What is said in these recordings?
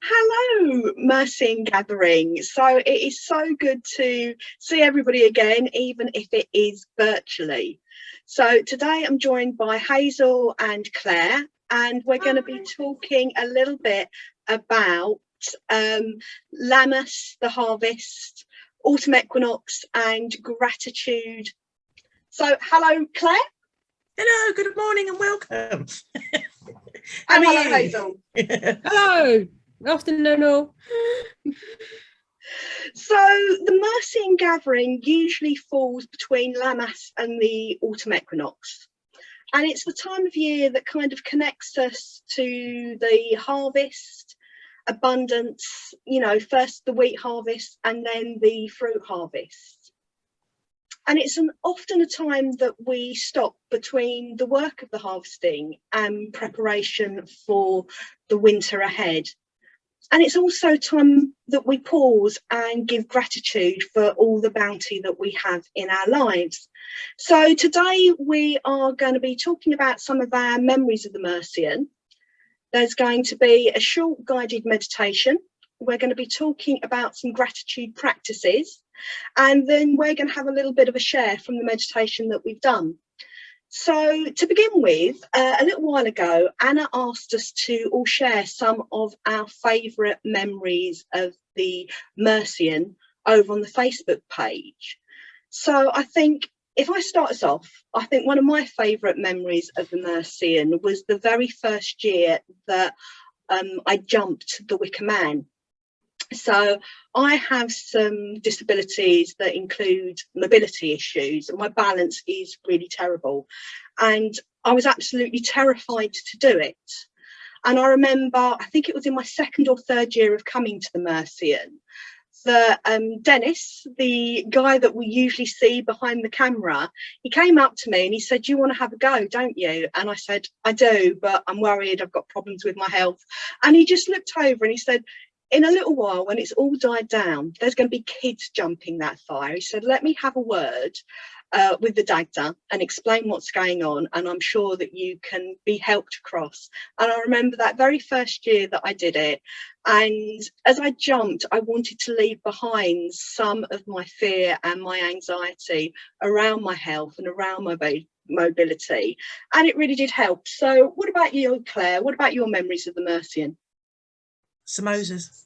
Hello, Mercian Gathering. So it is so good to see everybody again, even if it is virtually. So today I'm joined by Hazel and Claire, and we're going to be talking a little bit about Lammas, the harvest, autumn equinox, and gratitude. So, hello, Claire. Hello, good morning and welcome. And hello, Hazel. Hello. Afternoon all. So the Mercian Gathering usually falls between Lammas and the autumn equinox, and it's the time of year that kind of connects us to the harvest, abundance, first the wheat harvest and then the fruit harvest. And it's often a time that we stop between the work of the harvesting and preparation for the winter ahead. And it's also a time that we pause and give gratitude for all the bounty that we have in our lives. So today we are going to be talking about some of our memories of the Mercian. There's going to be a short guided meditation. We're going to be talking about some gratitude practices. And then we're going to have a little bit of a share from the meditation that we've done. So to begin with, a little while ago, Anna asked us to all share some of our favourite memories of the Mercian over on the Facebook page. So I think if I start us off, I think one of my favourite memories of the Mercian was the very first year that I jumped the Wicker Man. So I have some disabilities that include mobility issues, and my balance is really terrible. And I was absolutely terrified to do it. And I remember, I think it was in my second or third year of coming to the Mercian, that Dennis, the guy that we usually see behind the camera, he came up to me and he said, "You want to have a go, don't you?" And I said, "I do, but I'm worried, I've got problems with my health." And he just looked over and he said, "In a little while, when it's all died down, there's going to be kids jumping that fire." He said, "Let me have a word with the Dagda and explain what's going on, and I'm sure that you can be helped across." And I remember that very first year that I did it. And as I jumped, I wanted to leave behind some of my fear and my anxiety around my health and around my mobility. And it really did help. So what about you, Claire? What about your memories of the Mercian? Samosas.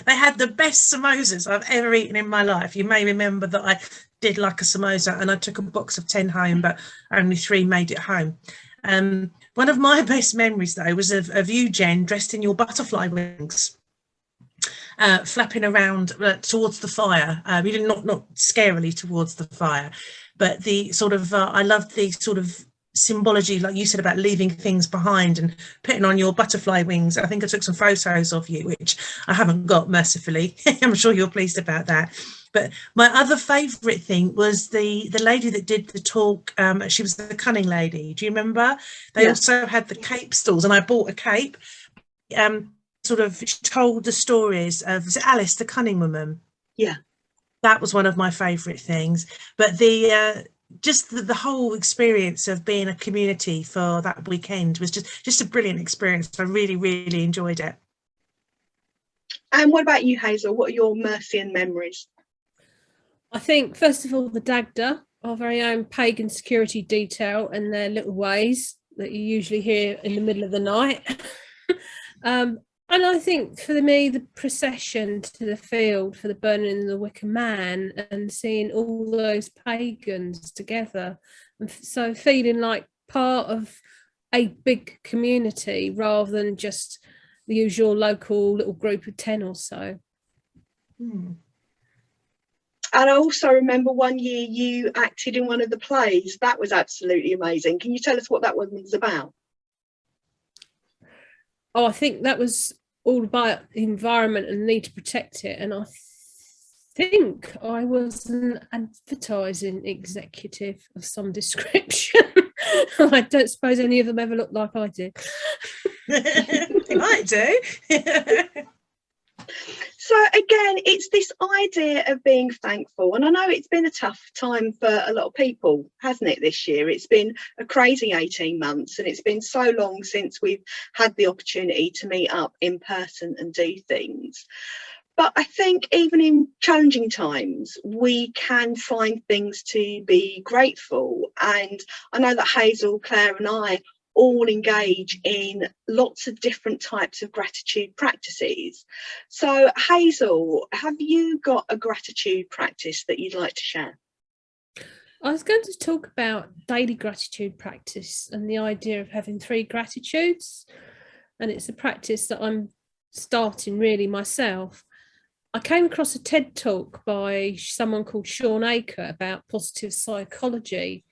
They had the best samosas I've ever eaten in my life. You may remember that I did like a samosa and I took a box of 10 home, but only 3 made it home. One of my best memories, though, was of you, Jen, dressed in your butterfly wings, flapping around towards the fire. You did not scarily towards the fire, but the sort of, I loved the sort of symbology, like you said, about leaving things behind and putting on your butterfly wings. I think I took some photos of you, which I haven't got, mercifully. I'm sure you're pleased about that. But my other favourite thing was the lady that did the talk. She was the cunning lady. Do you remember? They also had the cape stalls, and I bought a cape. Sort of, she told the stories of, was it Alice, the cunning woman? Yeah. That was one of my favourite things. But the whole experience of being a community for that weekend was just a brilliant experience. I really, really enjoyed it. And what about you, Hazel? What are your Mercian memories? I think, first of all, the Dagda, our very own pagan security detail, and their little ways that you usually hear in the middle of the night. And I think for me, the procession to the field for the burning of the Wicker Man and seeing all those pagans together, and so feeling like part of a big community rather than just the usual local little group of 10 or so. And I also remember one year you acted in one of the plays. That was absolutely amazing. Can you tell us what that one was about? Oh, I think that was all about the environment and the need to protect it. And I think I was an advertising executive of some description. I don't suppose any of them ever looked like I did. They might do. So again, it's this idea of being thankful. And I know it's been a tough time for a lot of people, hasn't it, this year? It's been a crazy 18 months, and it's been so long since we've had the opportunity to meet up in person and do things. But I think even in challenging times, we can find things to be grateful. And I know that Hazel, Claire and I all engage in lots of different types of gratitude practices. So Hazel, have you got a gratitude practice that you'd like to share? I was going to talk about daily gratitude practice and the idea of having 3 gratitudes. And it's a practice that I'm starting really myself. I came across a TED talk by someone called Sean Aker about positive psychology.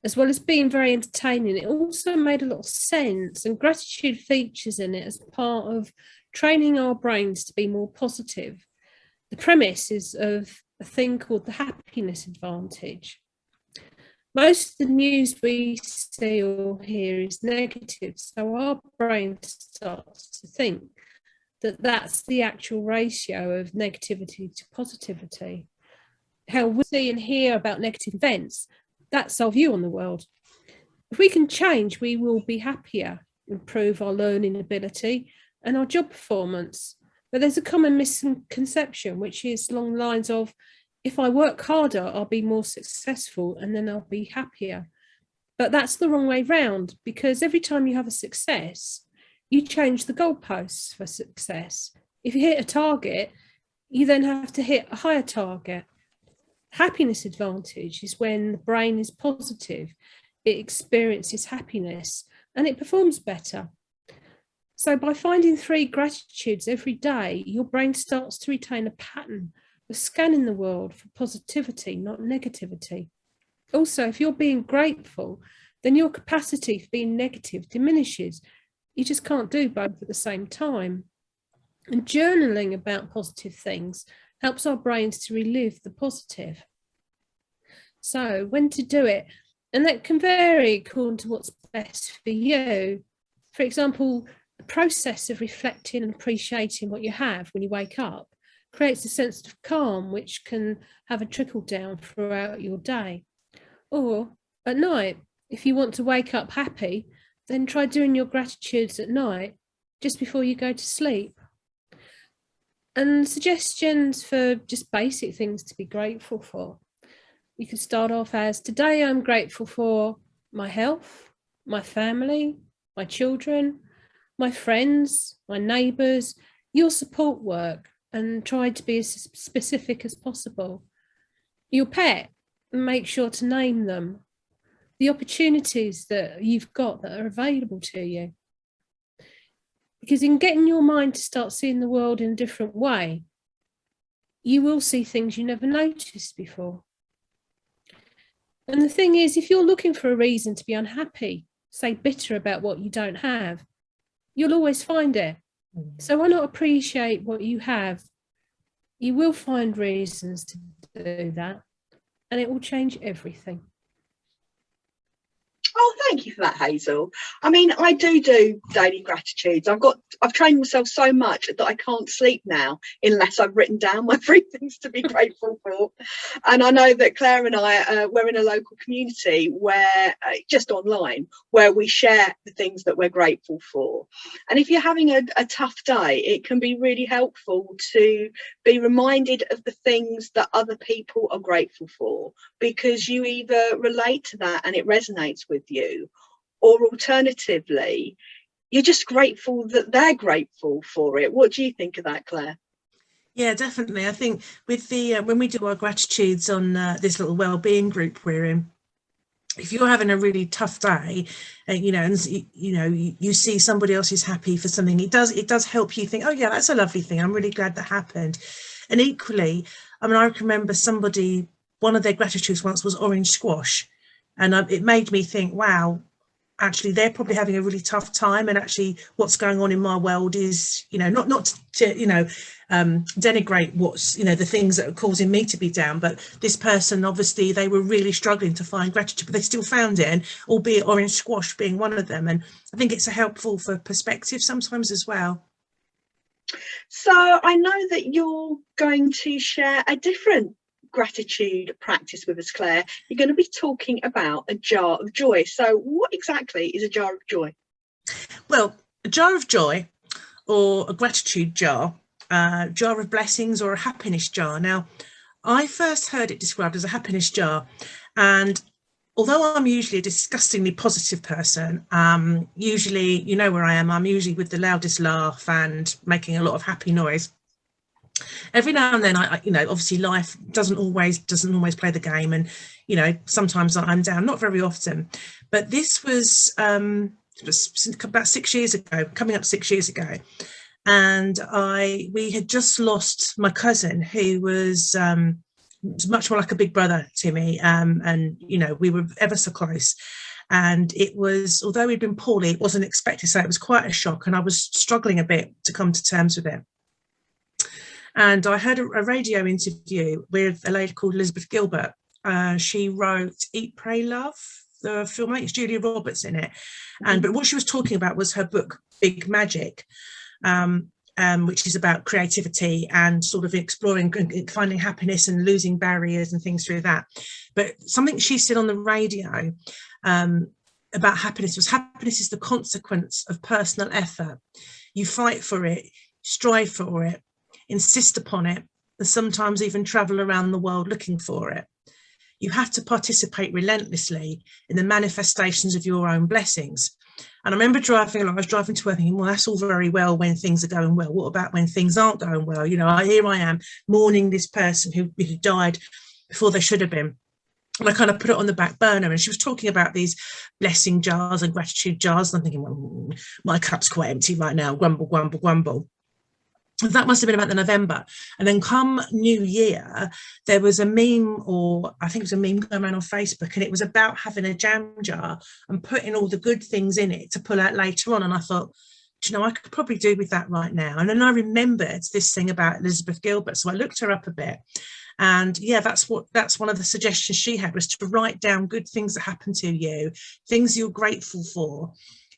As well as being very entertaining, it also made a lot of sense, and gratitude features in it as part of training our brains to be more positive. The premise is of a thing called the happiness advantage. Most of the news we see or hear is negative, so our brain starts to think that that's the actual ratio of negativity to positivity. How we see and hear about negative events, that's our view on the world. If we can change, we will be happier, improve our learning ability and our job performance. But there's a common misconception, which is along the lines of, if I work harder, I'll be more successful and then I'll be happier. But that's the wrong way round, because every time you have a success, you change the goalposts for success. If you hit a target, you then have to hit a higher target. Happiness advantage is when the brain is positive, it experiences happiness and it performs better. So by finding 3 gratitudes every day, your brain starts to retain a pattern of scanning the world for positivity, not negativity. Also, if you're being grateful, then your capacity for being negative diminishes. You just can't do both at the same time. And journaling about positive things helps our brains to relive the positive. So when to do it, and that can vary according to what's best for you. For example, the process of reflecting and appreciating what you have when you wake up creates a sense of calm, which can have a trickle down throughout your day. Or at night, if you want to wake up happy, then try doing your gratitudes at night, just before you go to sleep. And suggestions for just basic things to be grateful for. You can start off as, today I'm grateful for my health, my family, my children, my friends, my neighbours, your support work, and try to be as specific as possible. Your pet, make sure to name them. The opportunities that you've got that are available to you. Because in getting your mind to start seeing the world in a different way, you will see things you never noticed before. And the thing is, if you're looking for a reason to be unhappy, say bitter about what you don't have, you'll always find it. So why not appreciate what you have? You will find reasons to do that, and it will change everything. Oh, thank you for that, Hazel. I mean, I do daily gratitudes. I've trained myself so much that I can't sleep now unless I've written down my 3 things to be grateful for. And I know that Claire and I, we're in a local community where, just online, where we share the things that we're grateful for. And if you're having a tough day, it can be really helpful to be reminded of the things that other people are grateful for, because you either relate to that and it resonates with you, or alternatively you're just grateful that they're grateful for it. What do you think of that, Claire? Yeah, definitely. I think with the when we do our gratitudes on this little wellbeing group we're in, if you're having a really tough day, and you see somebody else is happy for something, it does help you think, oh yeah, that's a lovely thing, I'm really glad that happened. And equally, I mean, I remember one of their gratitudes once was orange squash. And it made me think, wow, actually, they're probably having a really tough time. And actually, what's going on in my world is, not to, denigrate what's, the things that are causing me to be down. But this person, obviously, they were really struggling to find gratitude, but they still found it, and albeit orange squash being one of them. And I think it's helpful for perspective sometimes as well. So I know that you're going to share a different gratitude practice with us, Claire. You're going to be talking about a jar of joy. So what exactly is a jar of joy? Well, a jar of joy, or a gratitude jar, a jar of blessings, or a happiness jar. Now, I first heard it described as a happiness jar, and although I'm usually a disgustingly positive person, usually, you know where I am, I'm usually with the loudest laugh and making a lot of happy noise. Every now and then, I you know, obviously life doesn't always play the game, and you know, sometimes I'm down, not very often. But this was about 6 years ago, coming up 6 years ago, and we had just lost my cousin, who was much more like a big brother to me, and you know, we were ever so close. And it was, although he'd been poorly, it wasn't expected, so it was quite a shock, and I was struggling a bit to come to terms with it. And I heard a radio interview with a lady called Elizabeth Gilbert. She wrote Eat, Pray, Love, the film. I think it's Julia Roberts in it. But what she was talking about was her book, Big Magic, which is about creativity and sort of exploring, finding happiness and losing barriers and things through that. But something she said on the radio about happiness was, happiness is the consequence of personal effort. You fight for it, strive for it, insist upon it, and sometimes even travel around the world looking for it. You have to participate relentlessly in the manifestations of your own blessings. And I remember driving along, I was driving to work thinking, well, that's all very well when things are going well. What about when things aren't going well? You know, here I am mourning this person who died before they should have been. And I kind of put it on the back burner. And she was talking about these blessing jars and gratitude jars. And I'm thinking, well, my cup's quite empty right now. Grumble, grumble, grumble. That must have been about the November. And then come New Year, there was a meme, or I think it was a meme going around on Facebook, and it was about having a jam jar and putting all the good things in it to pull out later on. And I thought, do you know, I could probably do with that right now. And then I remembered this thing about Elizabeth Gilbert. So I looked her up a bit. And yeah, that's one of the suggestions she had, was to write down good things that happen to you, things you're grateful for,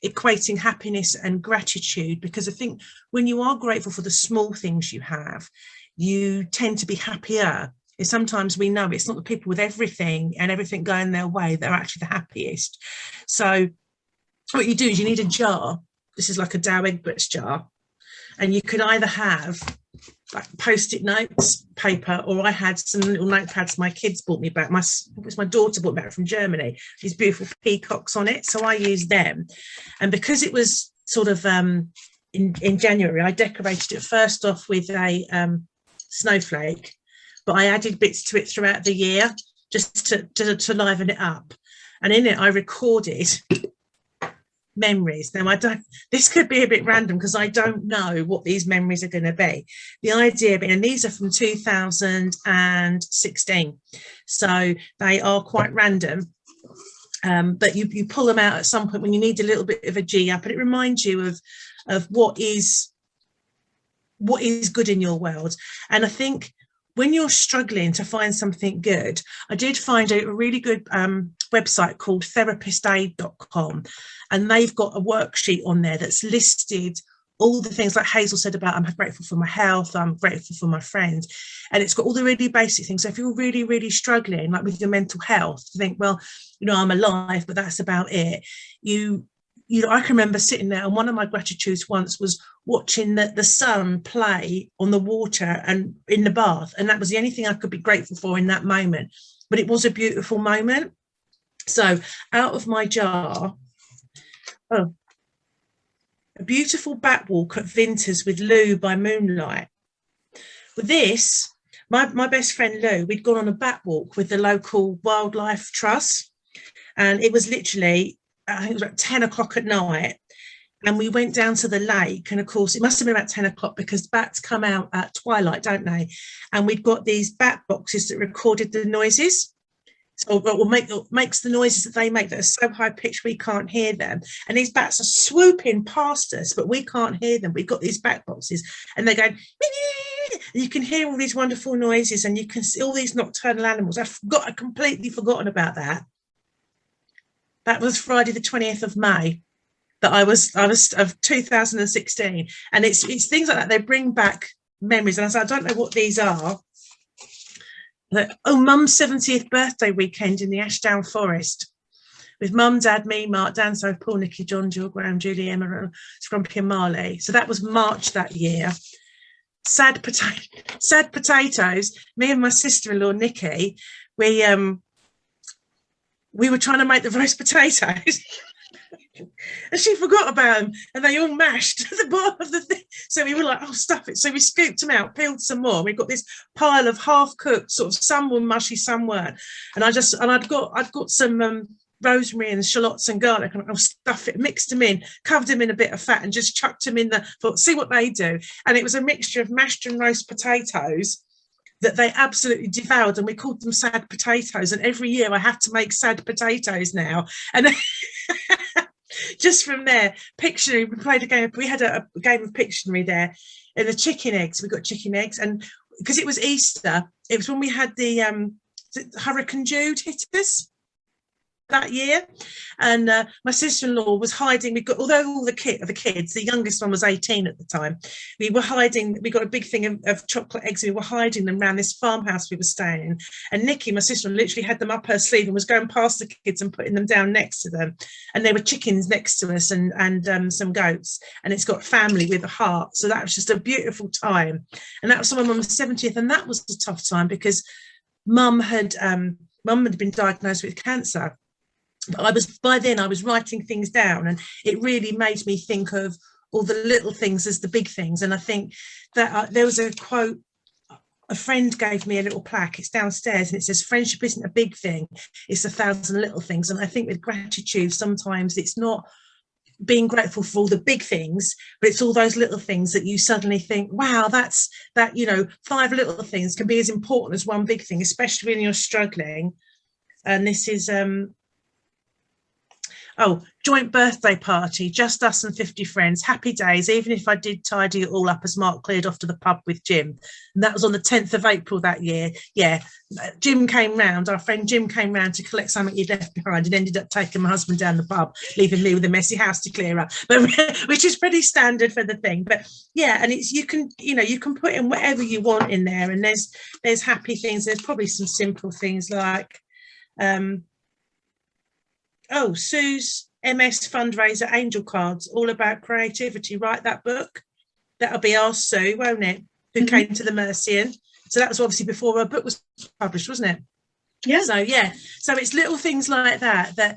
equating happiness and gratitude, because I think when you are grateful for the small things you have, you tend to be happier. And sometimes we know it's not the people with everything and everything going their way that are actually the happiest. So what you do is you need a jar. This is like a Dow Egberts jar, and you could either have like post-it notes, paper, or I had some little notepads my kids bought me back. My daughter bought back from Germany, these beautiful peacocks on it. So I used them. And because it was sort of in January, I decorated it first off with a snowflake, but I added bits to it throughout the year just to liven it up. And in it, I recorded memories. Now, this could be a bit random because I don't know what these memories are going to be. The idea being, and these are from 2016, so they are quite random, but you pull them out at some point when you need a little bit of a G up, and it reminds you of what is good in your world. And I think when you're struggling to find something good, I did find a really good website called therapistaid.com, and they've got a worksheet on there that's listed all the things like Hazel said about, I'm grateful for my health, I'm grateful for my friends, and it's got all the really basic things. So if you're really, really struggling, like with your mental health, to think, well, you know, I'm alive, but that's about it. You know, I can remember sitting there, and one of my gratitudes once was watching the sun play on the water and in the bath, and that was the only thing I could be grateful for in that moment. But it was a beautiful moment. So out of my jar, a beautiful bat walk at Vinters with Lou by moonlight. With this, my best friend Lou, we'd gone on a bat walk with the local wildlife trust, and it was literally, I think it was about 10 o'clock at night, and we went down to the lake, and of course it must have been about 10 o'clock because bats come out at twilight, don't they? And we'd got these bat boxes that recorded the noises, or makes the noises that they make that are so high pitched we can't hear them, and these bats are swooping past us but we can't hear them. We've got these bat boxes and they're going, you can hear all these wonderful noises and you can see all these nocturnal animals. I've completely forgotten about that. That was Friday the 20th of May. that I was of 2016, and it's things like that. They bring back memories, and I said, I don't know what these are. Like, oh, Mum's 70th birthday weekend in the Ashdown Forest with Mum, Dad, me, Mark, Dan, so Paul, Nikki, John, Jill, Graham, Julie, Emma, Scrumpy and Marley. So that was March that year. Sad potatoes. Me and my sister-in-law Nikki, we were trying to make the roast potatoes. And she forgot about them, and they all mashed at the bottom of the thing. So we were like, oh, stuff it. So we scooped them out, peeled some more. We've got this pile of half-cooked, sort of, some were mushy, some weren't. And I'd got some rosemary and shallots and garlic, and I'll stuff it, mixed them in, covered them in a bit of fat, and just chucked them in the, thought, see what they do. And it was a mixture of mashed and roast potatoes that they absolutely devoured, and we called them sad potatoes. And every year I have to make sad potatoes now. And just from there, Pictionary, we had a game of Pictionary there, and the chicken eggs, we got chicken eggs, and because it was Easter, it was when we had the Hurricane Jude hit us that year, and my sister-in-law was hiding. Although all the kids, the youngest one was 18 at the time, we were hiding. We got a big thing of chocolate eggs. We were hiding them around this farmhouse we were staying in, and Nikki, my sister-in-law, literally had them up her sleeve and was going past the kids and putting them down next to them. And there were chickens next to us, and some goats, and it's got family with a heart. So that was just a beautiful time. And that was my mum's 70th, and that was a tough time because mum had been diagnosed with cancer. But by then I was writing things down, and it really made me think of all the little things as the big things. And I think that there was a quote, a friend gave me a little plaque, it's downstairs, and it says, friendship isn't a big thing, it's 1,000 little things. And I think with gratitude, sometimes it's not being grateful for all the big things, but it's all those little things that you suddenly think, wow, that 5 little things can be as important as one big thing, especially when you're struggling. And this is joint birthday party, just us and 50 friends, happy days, even if I did tidy it all up as Mark cleared off to the pub with Jim. And that was on the 10th of April that year. Yeah, Jim came round, our friend Jim came round to collect something he'd left behind, and ended up taking my husband down the pub, leaving me with a messy house to clear up, but which is pretty standard for the thing. But yeah, and it's you can put in whatever you want in there, and there's happy things, there's probably some simple things like Sue's MS fundraiser angel cards, all about creativity. Write that book. That'll be our Sue, won't it? Who came to the Mercian. So that was obviously before her book was published, wasn't it? Yeah. So it's little things like that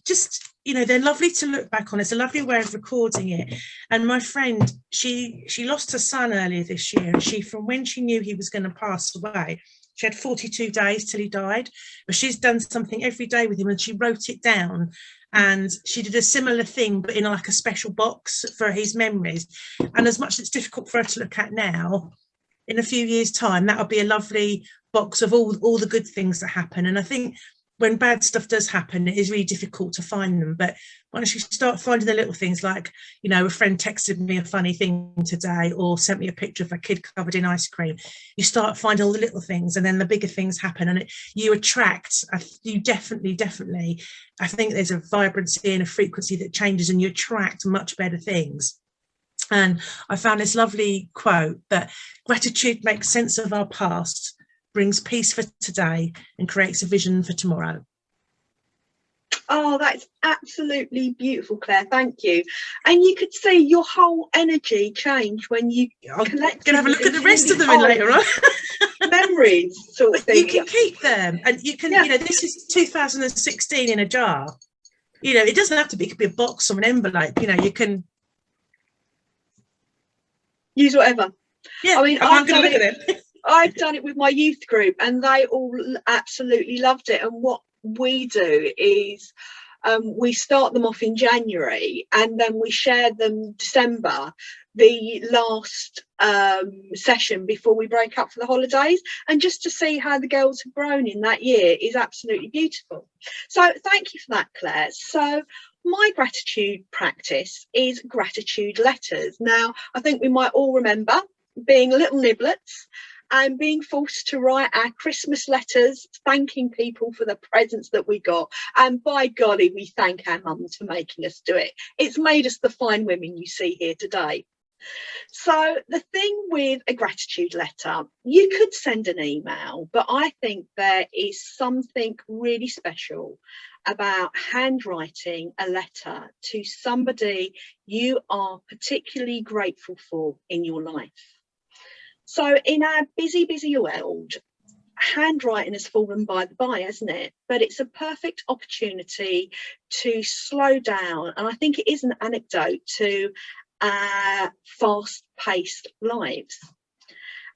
just, they're lovely to look back on. It's a lovely way of recording it. And my friend, she lost her son earlier this year, and from when she knew he was going to pass away, she had 42 days till he died, but she's done something every day with him, and she wrote it down, and she did a similar thing, but in like a special box for his memories. And as much as it's difficult for her to look at now, in a few years' time, that'll be a lovely box of all the good things that happen. And I think when bad stuff does happen, it is really difficult to find them. But once you start finding the little things, like, a friend texted me a funny thing today, or sent me a picture of a kid covered in ice cream, you start finding all the little things, and then the bigger things happen, and you definitely, I think there's a vibrancy and a frequency that changes, and you attract much better things. And I found this lovely quote that gratitude makes sense of our past, brings peace for today, and creates a vision for tomorrow. Oh, that's absolutely beautiful, Claire. Thank you. And you could see your whole energy change when you collect. Gonna have a look at the rest of them in later on. Memories, sort of thing. You can keep them, and you can. This is 2016 in a jar. It doesn't have to be. It could be a box or an envelope. You can use whatever. Yeah, I mean, I'm going to look at it. I've done it with my youth group, and they all absolutely loved it. And what we do is we start them off in January, and then we share them December, the last session before we break up for the holidays. And just to see how the girls have grown in that year is absolutely beautiful. So thank you for that, Claire. So my gratitude practice is gratitude letters. Now, I think we might all remember being little niblets and being forced to write our Christmas letters, thanking people for the presents that we got. And by golly, we thank our mums for making us do it. It's made us the fine women you see here today. So the thing with a gratitude letter, you could send an email, but I think there is something really special about handwriting a letter to somebody you are particularly grateful for in your life. So in our busy world, handwriting has fallen by the by, hasn't it? But it's a perfect opportunity to slow down. And I think it is an anecdote to our fast-paced lives.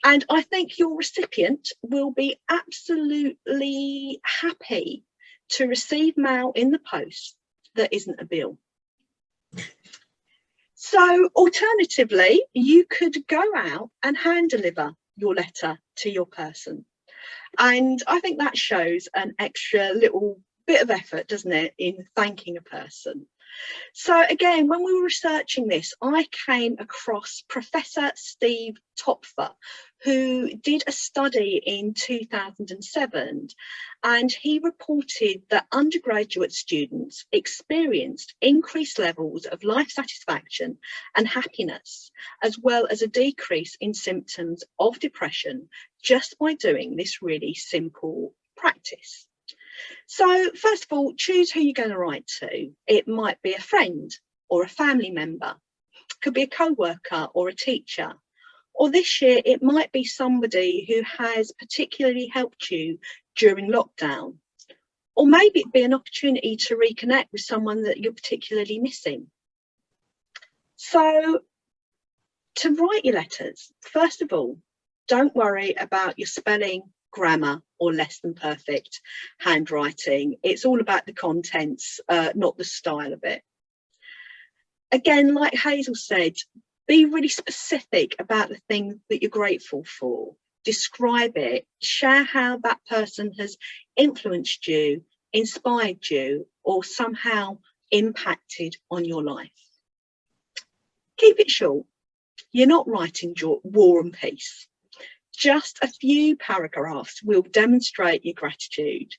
And I think your recipient will be absolutely happy to receive mail in the post that isn't a bill. So alternatively, you could go out and hand deliver your letter to your person. And I think that shows an extra little bit of effort, doesn't it, in thanking a person. So again, when we were researching this, I came across Professor Steve Topfer, who did a study in 2007, and he reported that undergraduate students experienced increased levels of life satisfaction and happiness, as well as a decrease in symptoms of depression just by doing this really simple practice. So first of all, choose who you're going to write to. It might be a friend or a family member, it could be a co-worker or a teacher, or this year it might be somebody who has particularly helped you during lockdown, or maybe it'd be an opportunity to reconnect with someone that you're particularly missing. So to write your letters, first of all, don't worry about your spelling, grammar, or less than perfect handwriting. It's all about the contents, not the style of it. Again, like Hazel said, be really specific about the thing that you're grateful for. Describe it, share how that person has influenced you, inspired you, or somehow impacted on your life. Keep it short. You're not writing War and Peace. Just a few paragraphs will demonstrate your gratitude.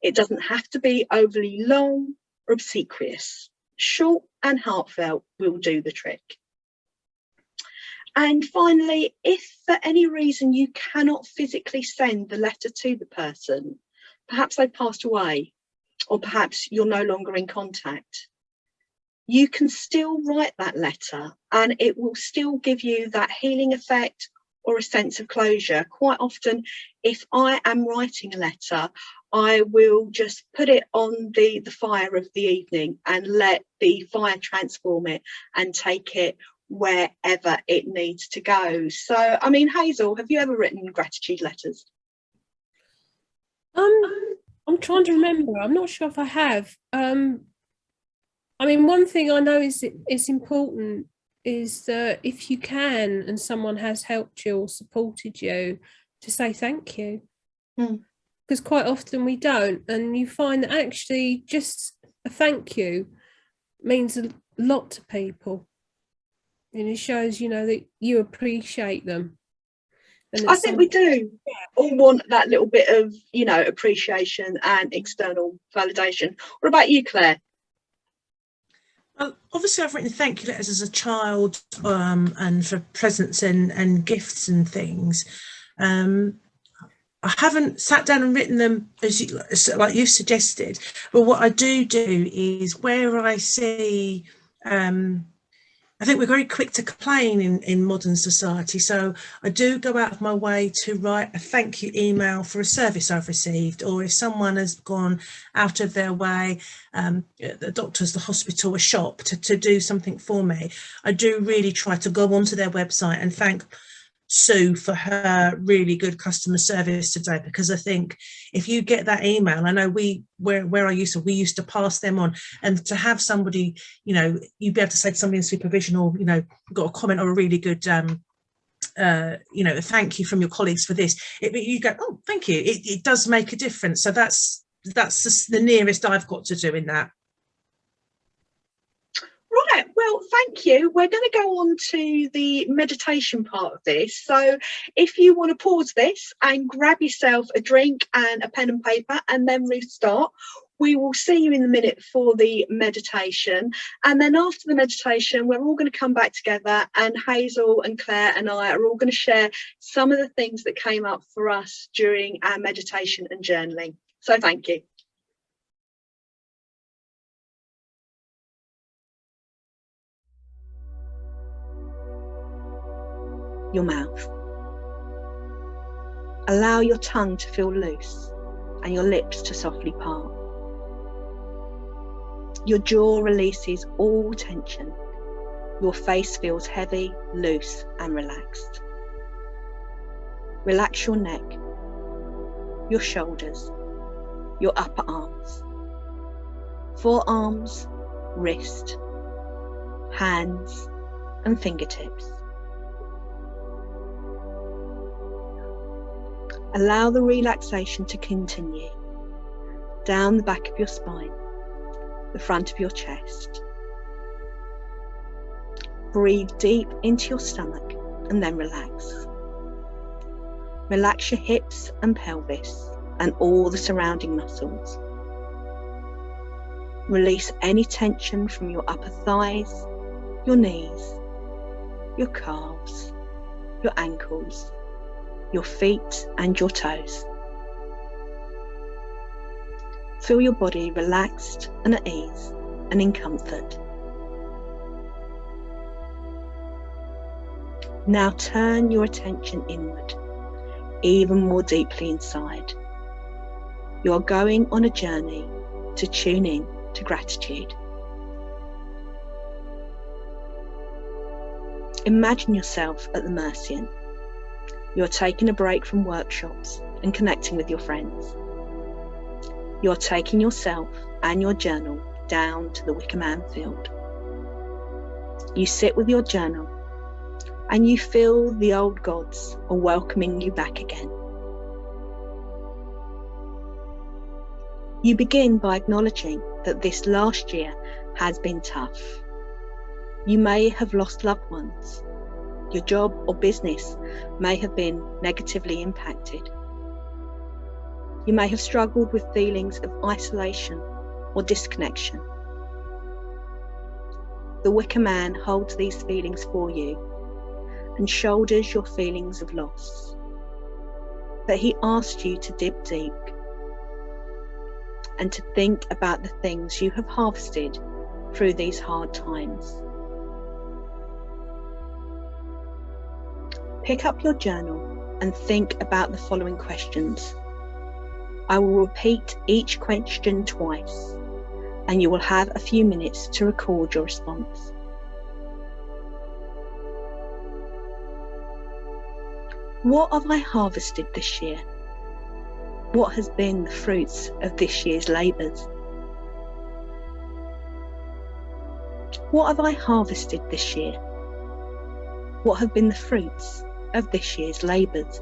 It doesn't have to be overly long or obsequious. Short and heartfelt will do the trick. And finally, if for any reason you cannot physically send the letter to the person, perhaps they passed away, or perhaps you're no longer in contact, you can still write that letter and it will still give you that healing effect or a sense of closure. Quite often, if I am writing a letter, I will just put it on the fire of the evening and let the fire transform it and take it wherever it needs to go. So, I mean, Hazel, have you ever written gratitude letters? I'm trying to remember. I'm not sure if I have. I mean, one thing I know is it's important is that if you can and someone has helped you or supported you, to say thank you. Because quite often we don't, and you find that actually just a thank you means a lot to people, and it shows, you know, that you appreciate them. And I think we do all want that little bit of, you know, appreciation and external validation. What about you, Claire? Well, obviously, I've written thank you letters as a child, and for presents and gifts and things. I haven't sat down and written them like you suggested, but what I do is where I see, I think we're very quick to complain in modern society. So I do go out of my way to write a thank you email for a service I've received, or if someone has gone out of their way, the doctors, the hospital, a shop to do something for me. I do really try to go onto their website and thank Sue for her really good customer service today, because I think if you get that email, I know we used to pass them on, and to have somebody, you know, you'd be able to say to somebody in supervision, or, you know, got a comment or a really good you know, thank you from your colleagues for this, you go, oh, thank you. It does make a difference. So that's the nearest I've got to doing that. Right, Well, thank you. We're going to go on to the meditation part of this. So if you want to pause this and grab yourself a drink and a pen and paper and then restart, we will see you in a minute for the meditation. And then after the meditation, we're all going to come back together, and Hazel and Claire and I are all going to share some of the things that came up for us during our meditation and journaling. So thank you. Your mouth. Allow your tongue to feel loose and your lips to softly part. Your jaw releases all tension. Your face feels heavy, loose and relaxed. Relax your neck, your shoulders, your upper arms, forearms, wrist, hands and fingertips. Allow the relaxation to continue down the back of your spine, the front of your chest. Breathe deep into your stomach and then relax. Relax your hips and pelvis and all the surrounding muscles. Release any tension from your upper thighs, your knees, your calves, your ankles, your feet and your toes. Feel your body relaxed and at ease and in comfort. Now turn your attention inward, even more deeply inside. You are going on a journey to tune in to gratitude. Imagine yourself at the Mercian. You are taking a break from workshops and connecting with your friends. You are taking yourself and your journal down to the Wicker Man field. You sit with your journal and you feel the old gods are welcoming you back again. You begin by acknowledging that this last year has been tough. You may have lost loved ones. Your job or business may have been negatively impacted. You may have struggled with feelings of isolation or disconnection. The Wicker Man holds these feelings for you and shoulders your feelings of loss. But he asks you to dig deep and to think about the things you have harvested through these hard times. Pick up your journal and think about the following questions. I will repeat each question twice, and you will have a few minutes to record your response. What have I harvested this year? What has been the fruits of this year's labours? What have I harvested this year? What have been the fruits of this year's labours?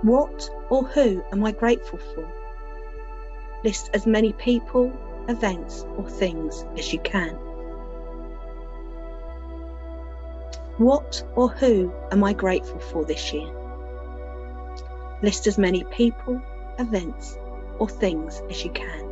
What or who am I grateful for? List as many people, events or things as you can. What or who am I grateful for this year? List as many people, events or things as you can.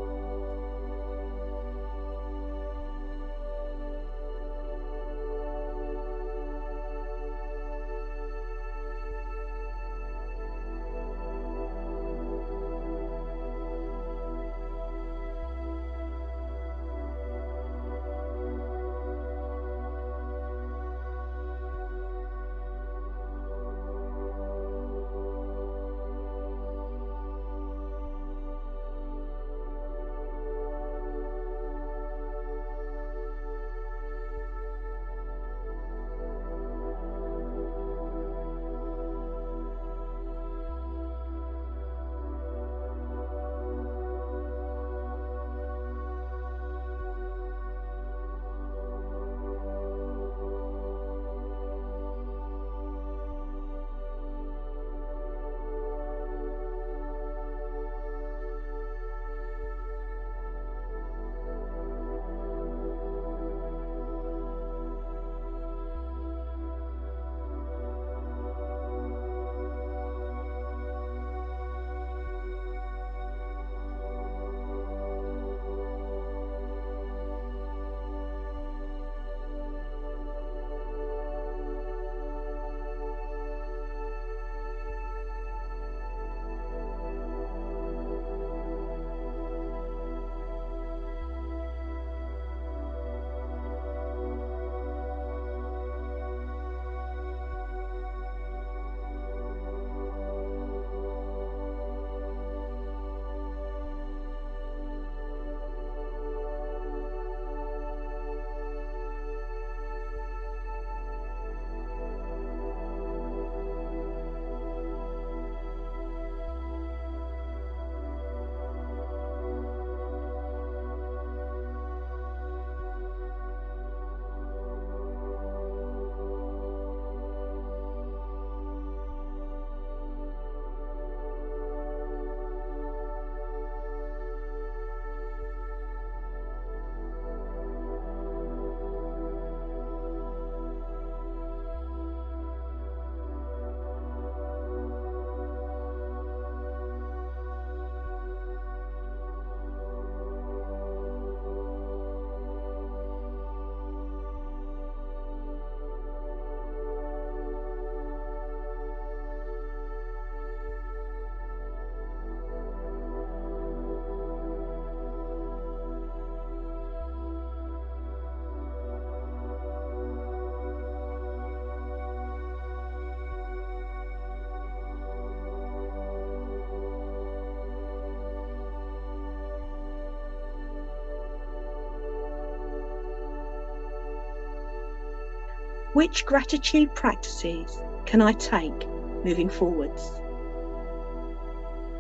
Which gratitude practices can I take moving forwards?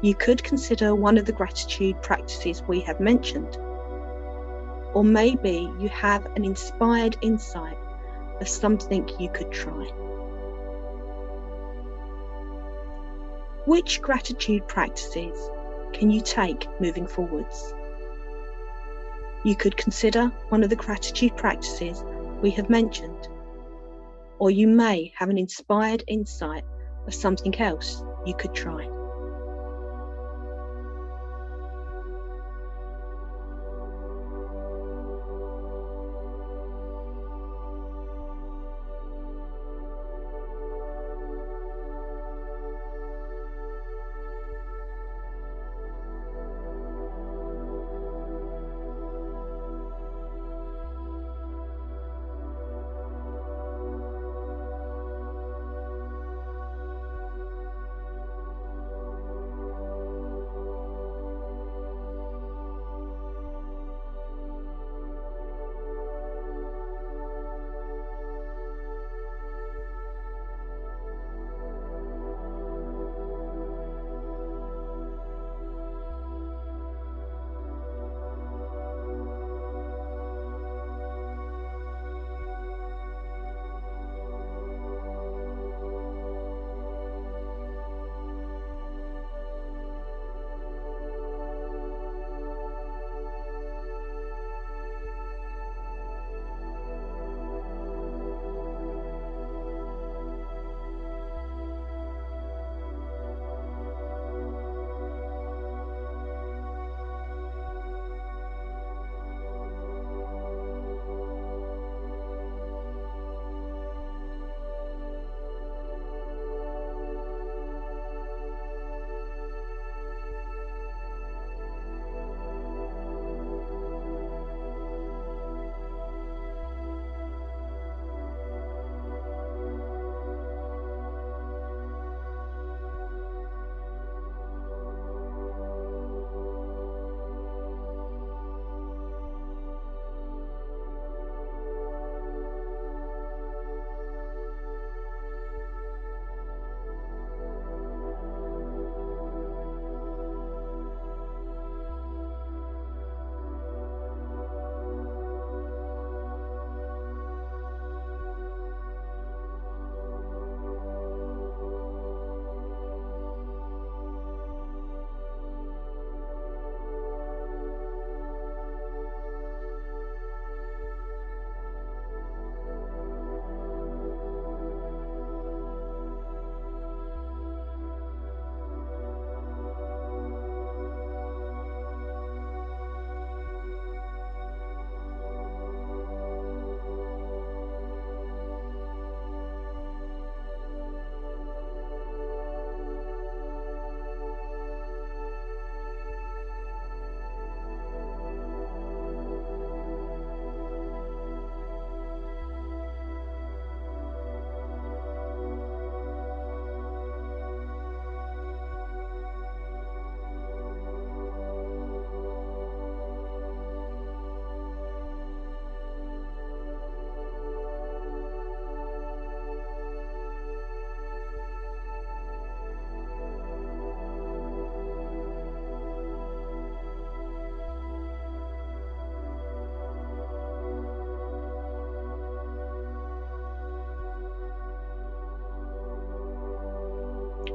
You could consider one of the gratitude practices we have mentioned, or maybe you have an inspired insight of something you could try. Which gratitude practices can you take moving forwards? You could consider one of the gratitude practices we have mentioned, or you may have an inspired insight of something else you could try.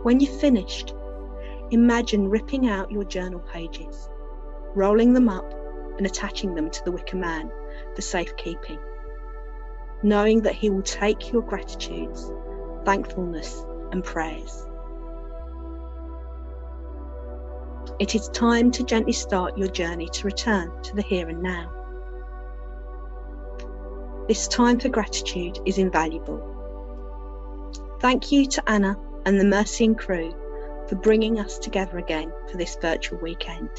When you've finished, imagine ripping out your journal pages, rolling them up and attaching them to the wicker man for safekeeping, knowing that he will take your gratitudes, thankfulness and prayers. It is time to gently start your journey to return to the here and now. This time for gratitude is invaluable. Thank you to Anna and the Mercian crew for bringing us together again for this virtual weekend.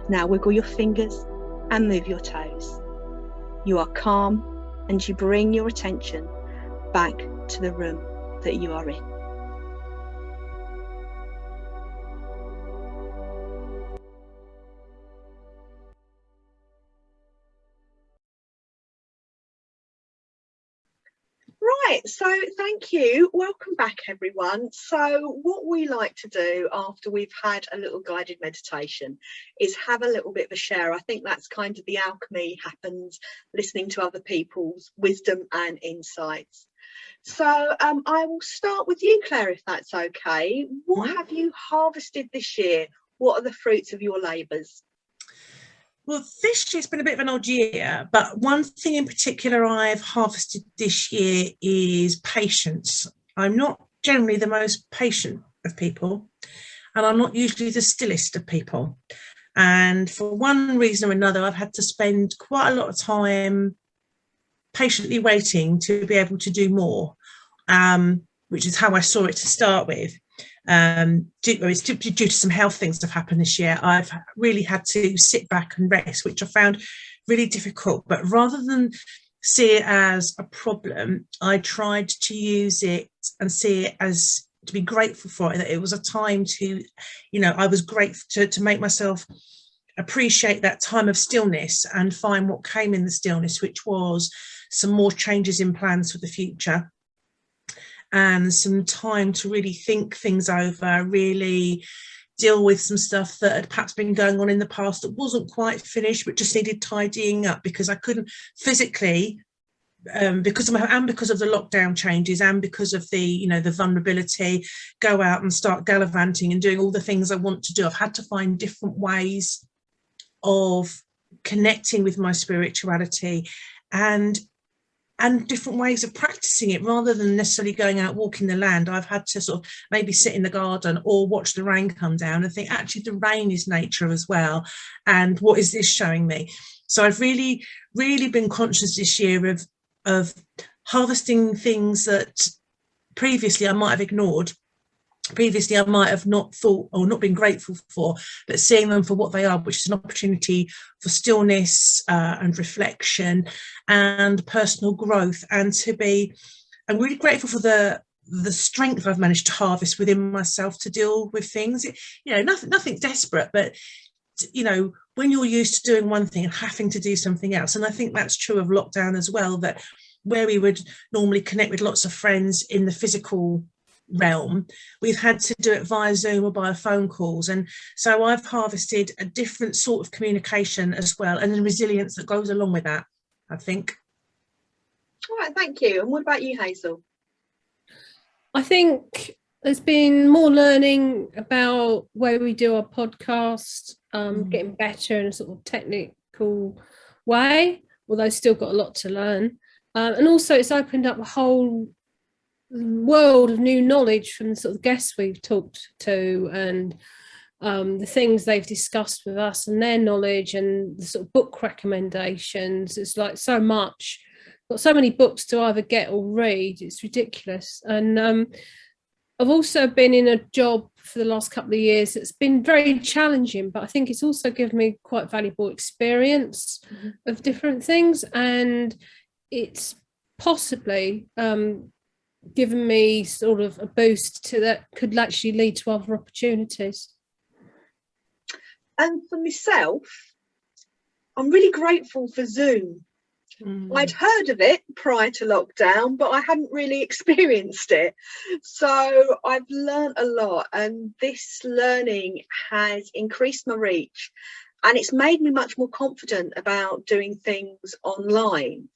Now wiggle your fingers and move your toes. You are calm and you bring your attention back to the room that you are in. Right, so thank you. Welcome back, everyone. So what we like to do after we've had a little guided meditation is have a little bit of a share. I think that's kind of the alchemy happens, listening to other people's wisdom and insights. So I will start with you, Claire, if that's okay. What have you harvested this year? What are the fruits of your labours? Well, this year's been a bit of an odd year, but one thing in particular I've harvested this year is patience. I'm not generally the most patient of people, and I'm not usually the stillest of people. And for one reason or another, I've had to spend quite a lot of time patiently waiting to be able to do more, which is how I saw it to start with. It's due to some health things that have happened this year. I've really had to sit back and rest, which I found really difficult. But rather than see it as a problem, I tried to use it and see it as to be grateful for it, that it was a time to, I was grateful to make myself appreciate that time of stillness and find what came in the stillness, which was some more changes in plans for the future and some time to really think things over, really deal with some stuff that had perhaps been going on in the past that wasn't quite finished but just needed tidying up, because I couldn't physically, because of the lockdown changes and because of the vulnerability, go out and start gallivanting and doing all the things I want to do. I've had to find different ways of connecting with my spirituality and different ways of practicing it, rather than necessarily going out walking the land. I've had to sort of maybe sit in the garden or watch the rain come down and think, actually, the rain is nature as well. And what is this showing me? So I've really, really been conscious this year of harvesting things that previously I might have ignored. Previously, I might have not thought or not been grateful for, but seeing them for what they are, which is an opportunity for stillness and reflection and personal growth. And I'm really grateful for the strength I've managed to harvest within myself to deal with things. Nothing desperate, but when you're used to doing one thing and having to do something else. And I think that's true of lockdown as well, that where we would normally connect with lots of friends in the physical realm, we've had to do it via Zoom or by phone calls. And so I've harvested a different sort of communication as well, and the resilience that goes along with that, I think. All right, thank you. And what about you, Hazel? I think there's been more learning about where we do our podcast, getting better in a sort of technical way, although still got a lot to learn. And also it's opened up a whole world of new knowledge from the sort of guests we've talked to, and the things they've discussed with us and their knowledge and the sort of book recommendations. It's like so much, got so many books to either get or read, it's ridiculous. And I've also been in a job for the last couple of years that's been very challenging, but I think it's also given me quite valuable experience of different things, and it's possibly given me sort of a boost to that could actually lead to other opportunities. And for myself, I'm really grateful for Zoom. I'd heard of it prior to lockdown, but I hadn't really experienced it. So I've learned a lot, and this learning has increased my reach, and it's made me much more confident about doing things online.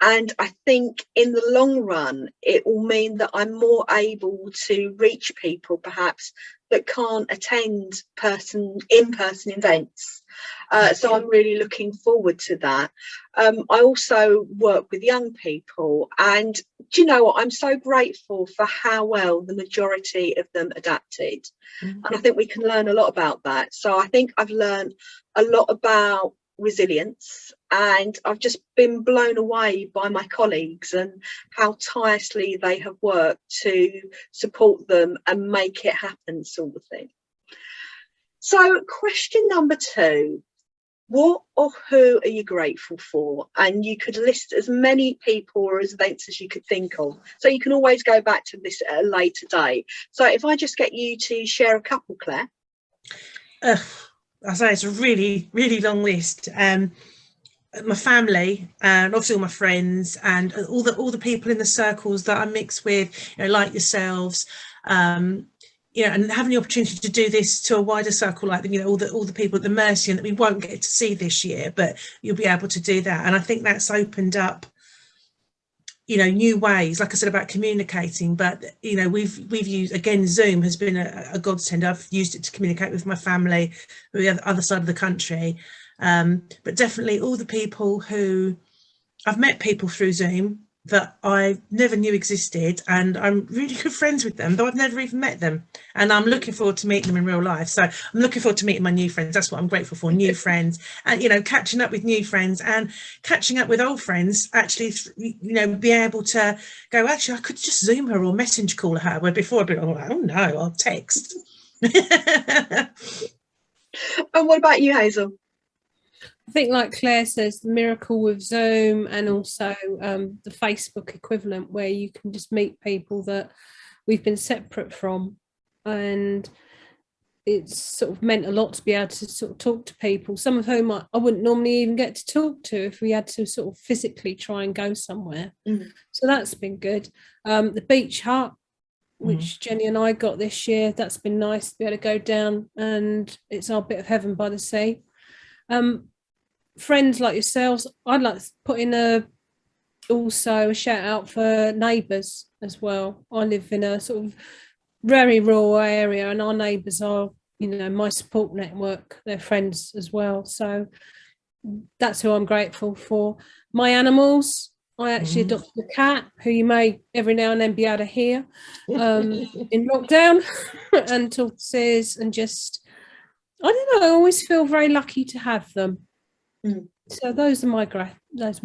And I think in the long run, it will mean that I'm more able to reach people perhaps that can't attend in-person events. So I'm really looking forward to that. I also work with young people, and do you know what? I'm so grateful for how well the majority of them adapted. And I think we can learn a lot about that. So I think I've learned a lot about resilience, and I've just been blown away by my colleagues and how tirelessly they have worked to support them and make it happen, sort of thing. So question number 2, what or who are you grateful for? And you could list as many people or as events as you could think of, so you can always go back to this at a later date. So if I just get you to share a couple, Claire. I say it's a really, really long list. My family, and obviously all my friends, and all the people in the circles that I mix with, like yourselves, and having the opportunity to do this to a wider circle, like all the people at the Mercian that we won't get to see this year, but you'll be able to do that. And I think that's opened up new ways, like I said, about communicating. But we've used, again, Zoom has been a godsend. I've used it to communicate with my family on the other side of the country, but definitely all the people who I've met, people through Zoom that I never knew existed, and I'm really good friends with them, though I've never even met them, and I'm looking forward to meeting them in real life. So I'm looking forward to meeting my new friends. That's what I'm grateful for, new friends, and catching up with new friends and catching up with old friends. Actually, be able to go, actually, I could just Zoom her or message call her, where before I'd be like, oh no, I'll text. And what about you, Hazel? I think, like Claire says, the miracle with Zoom, and also the Facebook equivalent, where you can just meet people that we've been separate from, and it's sort of meant a lot to be able to sort of talk to people, some of whom I wouldn't normally even get to talk to if we had to sort of physically try and go somewhere. So that's been good. The beach hut, which Jenny and I got this year, that's been nice to be able to go down, and it's our bit of heaven by the sea. Friends like yourselves, I'd like to put in also a shout out for neighbours as well. I live in a sort of very rural area, and our neighbours are, my support network. They're friends as well. So that's who I'm grateful for. My animals, I actually adopted a cat who you may every now and then be able to hear in lockdown, and tortoises, and just, I don't know, I always feel very lucky to have them. So those are my gratitudes.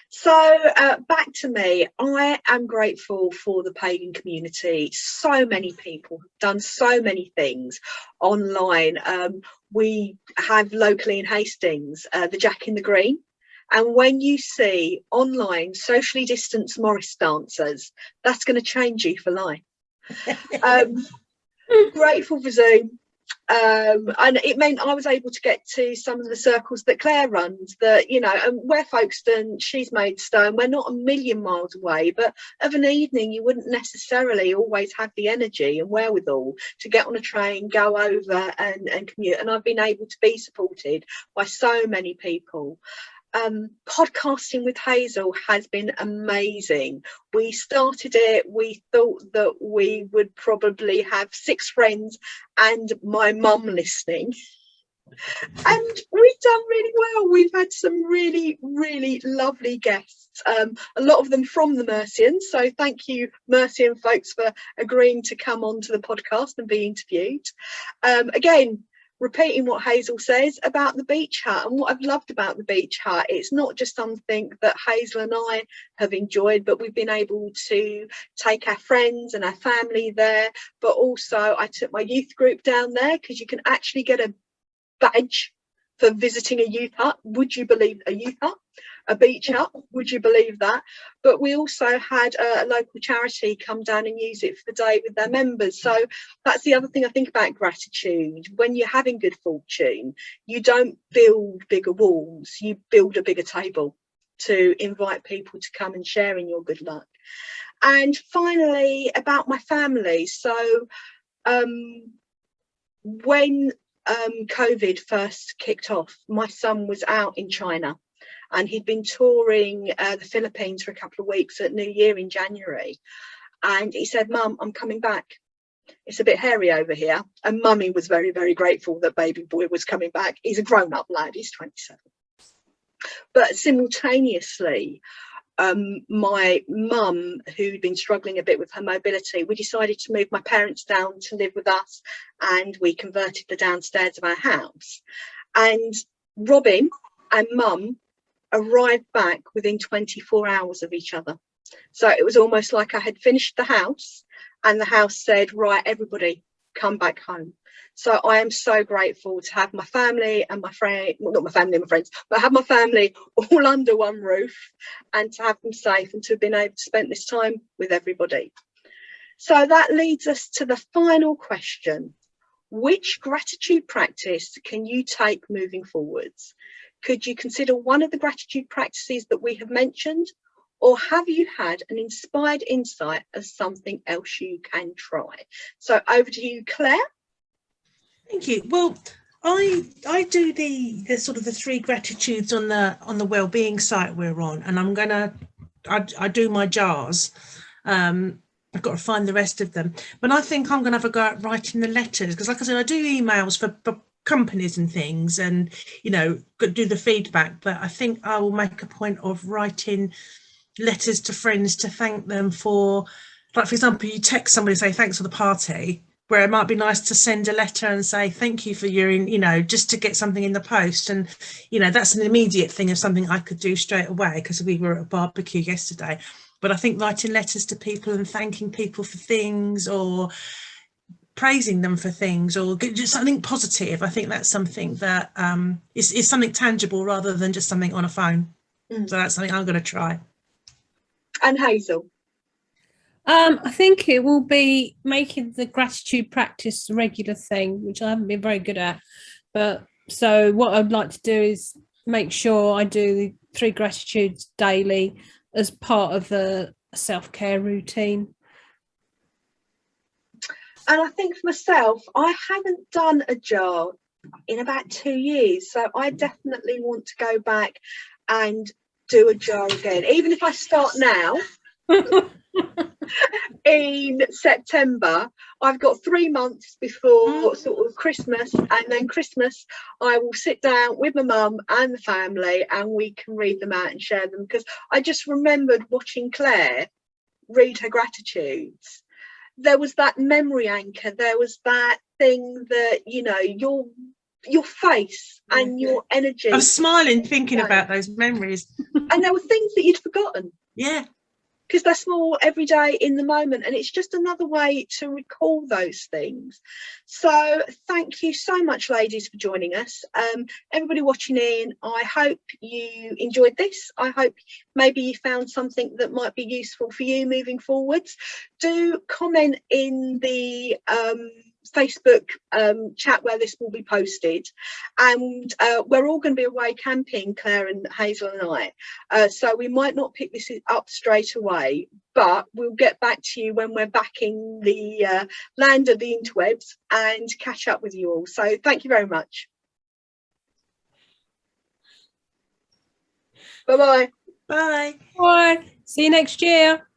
So back to me, I am grateful for the pagan community. So many people have done so many things online. We have locally in Hastings the Jack in the Green, and when you see online socially distanced Morris dancers, that's going to change you for life. Grateful for Zoom. And it meant I was able to get to some of the circles that Claire runs, that, and we're Folkestone, she's Maidstone, we're not a million miles away, but of an evening you wouldn't necessarily always have the energy and wherewithal to get on a train, go over and commute. And I've been able to be supported by so many people. Podcasting with Hazel has been amazing. We started it, we thought that we would probably have 6 friends and my mum listening, and we've done really well. We've had some really, really lovely guests, a lot of them from the Mercian, so thank you, Mercian folks, for agreeing to come onto the podcast and be interviewed. Again, repeating what Hazel says about the beach hut, and what I've loved about the beach hut, it's not just something that Hazel and I have enjoyed, but we've been able to take our friends and our family there. But also I took my youth group down there, because you can actually get a badge for visiting a youth hut. Would you believe a youth hut? A beach hut, would you believe that? But we also had a local charity come down and use it for the day with their members. So that's the other thing I think about gratitude. When you're having good fortune, you don't build bigger walls, you build a bigger table to invite people to come and share in your good luck. And finally, about my family. So when COVID first kicked off, my son was out in China, and he'd been touring the Philippines for a couple of weeks at New Year in January. And he said, "Mum, I'm coming back. It's a bit hairy over here." And Mummy was very, very grateful that baby boy was coming back. He's a grown-up lad, he's 27. But simultaneously, my mum, who'd been struggling a bit with her mobility, we decided to move my parents down to live with us, and we converted the downstairs of our house. And Robin and Mum arrived back within 24 hours of each other. So it was almost like I had finished the house, and the house said, "Right, everybody, come back home." So I am so grateful to have my family and my friend, well, not my family and my friends, but have my family all under one roof, and to have them safe, and to have been able to spend this time with everybody. So that leads us to the final question. Which gratitude practice can you take moving forwards? Could you consider one of the gratitude practices that we have mentioned? Or have you had an inspired insight of something else you can try? So over to you, Claire. Thank you. Well, I do the sort of the 3 gratitudes on the wellbeing site we're on, and I do my jars. I've got to find the rest of them, but I think I'm gonna have a go at writing the letters, because like I said, I do emails for companies and things, and do the feedback, but I think I will make a point of writing letters to friends to thank them for, like, for example, you text somebody and say thanks for the party, where it might be nice to send a letter and say thank you for your, just to get something in the post. And that's an immediate thing of something I could do straight away, because we were at a barbecue yesterday. But I think writing letters to people and thanking people for things, or praising them for things, or just something positive, I think that's something that is something tangible rather than just something on a phone. So that's something I'm going to try. And Hazel? I think it will be making the gratitude practice a regular thing, which I haven't been very good at. But so what I'd like to do is make sure I do the 3 gratitudes daily as part of the self-care routine. And I think for myself, I haven't done a jar in about 2 years. So I definitely want to go back and do a jar again, even if I start now. In September, I've got 3 months before sort of Christmas, and then Christmas I will sit down with my mum and the family, and we can read them out and share them, because I just remembered watching Claire read her gratitudes. There was that memory anchor, there was that thing that your face and your energy. I was smiling thinking about those memories. And there were things that you'd forgotten. Yeah. Because they're small every day in the moment, and it's just another way to recall those things. So thank you so much, ladies, for joining us. Everybody watching in, I hope you enjoyed this. I hope maybe you found something that might be useful for you moving forwards. Do comment in the Facebook chat where this will be posted, and we're all going to be away camping, Claire and Hazel and I, so we might not pick this up straight away, but we'll get back to you when we're back in the land of the interwebs and catch up with you all. So thank you very much. Bye-bye. Bye. Bye. See you next year.